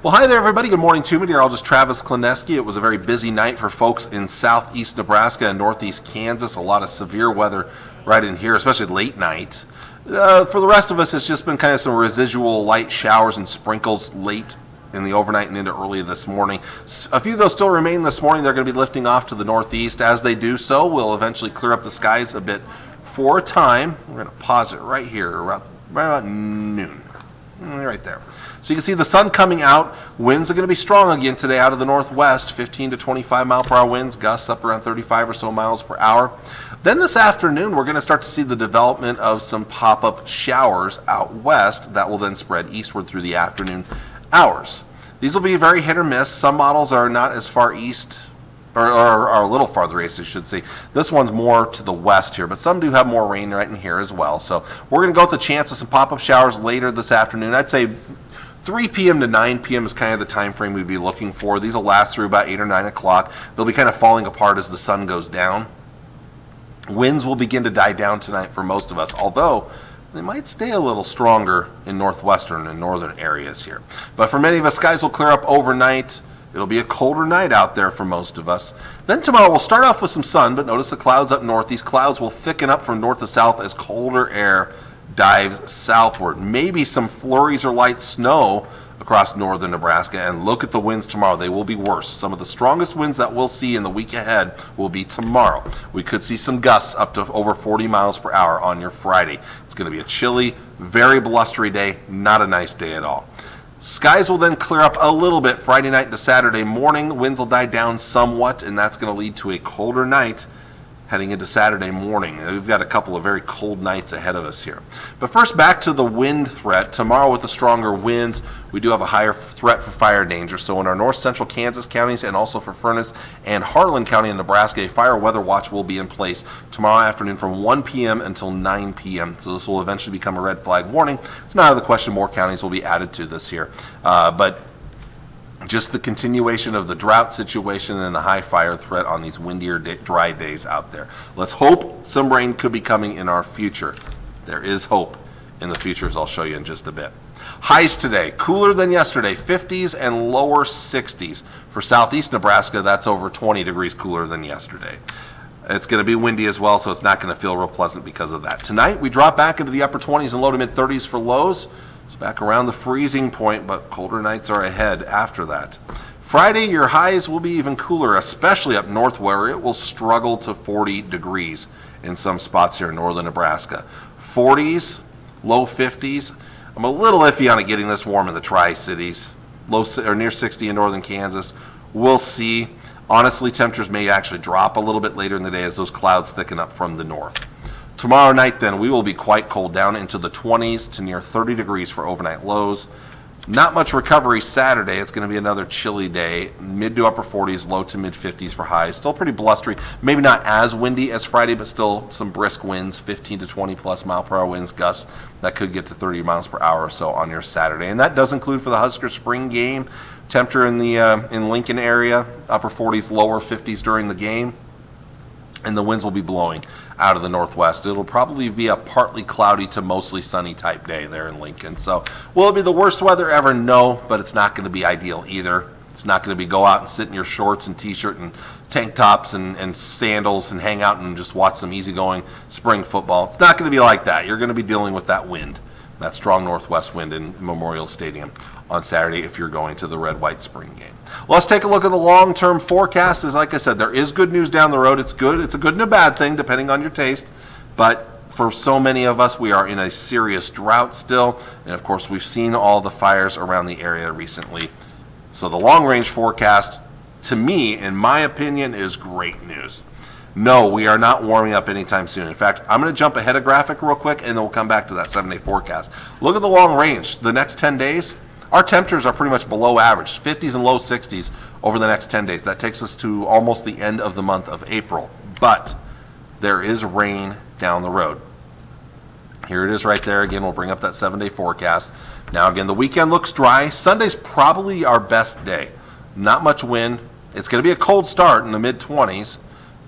Well, hi there, everybody. Good morning, to meteorologist Travis Klineski. It was a very busy night for folks in southeast Nebraska and northeast Kansas. A lot of severe weather right in here, especially late night. For the rest of us, it's just been kind of some residual light showers and sprinkles late in the overnight and into early this morning. A few of those still remain this morning. They're going to be lifting off to the northeast. As they do so, we'll eventually clear up the skies a bit for a time. We're going to pause it right here, right about noon. Right there. So you can see the sun coming out. Winds are going to be strong again today out of the northwest, 15 to 25 mile per hour winds, gusts up around 35 or so miles per hour. Then this afternoon, we're going to start to see the development of some pop-up showers out west that will then spread eastward through the afternoon hours. These will be very hit or miss. Some models are not as far east, or a little farther east, I should say. This one's more to the west here, but some do have more rain right in here as well. So we're going to go with the chance of some pop-up showers later this afternoon. I'd say 3 p.m. to 9 p.m. is kind of the time frame we'd be looking for. These will last through about 8 or 9 o'clock. They'll be kind of falling apart as the sun goes down. Winds will begin to die down tonight for most of us, although they might stay a little stronger in northwestern and northern areas here. But for many of us, skies will clear up overnight. It'll be a colder night out there for most of us. Then tomorrow we'll start off with some sun, but notice the clouds up north. These clouds will thicken up from north to south as colder air dives southward. Maybe some flurries or light snow across northern Nebraska. And look at the winds tomorrow. They will be worse. Some of the strongest winds that we'll see in the week ahead will be tomorrow. We could see some gusts up to over 40 miles per hour on your Friday. It's going to be a chilly, very blustery day. Not a nice day at all. Skies will then clear up a little bit Friday night to Saturday morning. Winds will die down somewhat, and that's going to lead to a colder night heading into Saturday morning. We've got a couple of very cold nights ahead of us here. But first, back to the wind threat. Tomorrow with the stronger winds, we do have a higher threat for fire danger. So in our north central Kansas counties and also for Furnace and Harlan County in Nebraska, a fire weather watch will be in place tomorrow afternoon from 1 p.m. until 9 p.m. So this will eventually become a red flag warning. It's not out of the question more counties will be added to this here. But just the continuation of the drought situation and the high fire threat on these windier, dry days out there. Let's hope some rain could be coming in our future. There is hope in the future, as I'll show you in just a bit. Highs today, cooler than yesterday, 50s and lower 60s. For southeast Nebraska, that's over 20 degrees cooler than yesterday. It's going to be windy as well, so it's not going to feel real pleasant because of that. Tonight, we drop back into the upper 20s and low to mid 30s for lows. It's back around the freezing point, but colder nights are ahead after that. Friday, your highs will be even cooler, especially up north where it will struggle to 40 degrees in some spots here in northern Nebraska. 40s, low 50s. I'm a little iffy on it getting this warm in the Tri-Cities, low or near 60 in northern Kansas. We'll see. Honestly, temperatures may actually drop a little bit later in the day as those clouds thicken up from the north. Tomorrow night, then, we will be quite cold, down into the 20s to near 30 degrees for overnight lows. Not much recovery Saturday. It's going to be another chilly day, mid to upper 40s, low to mid 50s for highs. Still pretty blustery, maybe not as windy as Friday, but still some brisk winds, 15 to 20 plus mile per hour winds, gusts that could get to 30 miles per hour or so on your Saturday. And that does include for the Husker spring game. Temperature in the in Lincoln area, upper 40s, lower 50s during the game. And the winds will be blowing out of the northwest. It'll probably be a partly cloudy to mostly sunny type day there in Lincoln. So will it be the worst weather ever? No, but it's not going to be ideal either. It's not going to be go out and sit in your shorts and t-shirt and tank tops and sandals and hang out and just watch some easygoing spring football. It's not going to be like that. You're going to be dealing with that wind, that strong northwest wind in Memorial Stadium on Saturday if you're going to the red-white spring game. Well, let's take a look at the long-term forecast. As like I said, there is good news down the road. It's good. It's a good and a bad thing, depending on your taste. But for so many of us, we are in a serious drought still. And, of course, we've seen all the fires around the area recently. So the long-range forecast, to me, in my opinion, is great news. No, we are not warming up anytime soon. In fact, I'm going to jump ahead of graphic real quick, and then we'll come back to that 7-day forecast. Look at the long range. The next 10 days, our temperatures are pretty much below average, 50s and low 60s over the next 10 days. That takes us to almost the end of the month of April. But there is rain down the road. Here it is right there. Again, we'll bring up that 7-day forecast. Now, again, the weekend looks dry. Sunday's probably our best day. Not much wind. It's going to be a cold start in the mid-20s.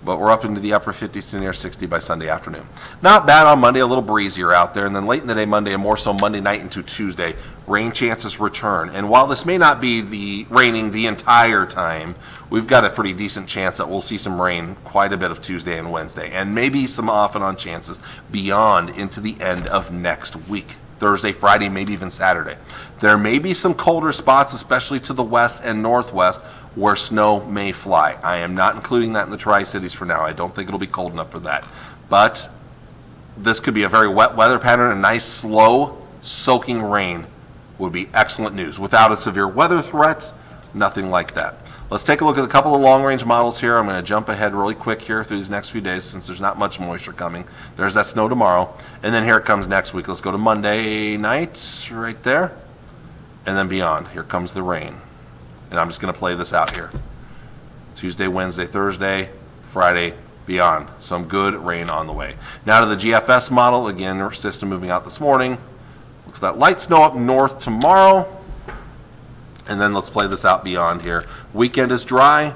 but we're up into the upper 50s to near 60 by Sunday afternoon. Not bad on Monday, a little breezier out there, and then late in the day Monday and more so Monday night into Tuesday, rain chances return. And while this may not be the raining the entire time, we've got a pretty decent chance that we'll see some rain quite a bit of Tuesday and Wednesday, and maybe some off and on chances beyond into the end of next week. Thursday, Friday, maybe even Saturday. There may be some colder spots, especially to the west and northwest, where snow may fly. I am not including that in the Tri-Cities for now. I don't think it'll be cold enough for that. But this could be a very wet weather pattern. A nice, slow, soaking rain would be excellent news. Without a severe weather threat, nothing like that. Let's take a look at a couple of long-range models here. I'm going to jump ahead really quick here through these next few days since there's not much moisture coming. There's that snow tomorrow, and then here it comes next week. Let's go to Monday night right there, and then beyond. Here comes the rain, and I'm just going to play this out here. Tuesday, Wednesday, Thursday, Friday, beyond. Some good rain on the way. Now to the GFS model. Again, our system moving out this morning. Looks for that light snow up north tomorrow. And then let's play this out beyond here. Weekend is dry,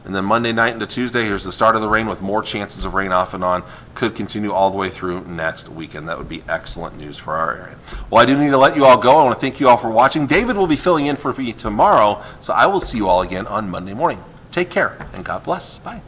and then Monday night into Tuesday, here's the start of the rain with more chances of rain off and on. Could continue all the way through next weekend. That would be excellent news for our area. Well, I do need to let you all go. I want to thank you all for watching. David will be filling in for me tomorrow, so I will see you all again on Monday morning. Take care, and God bless. Bye.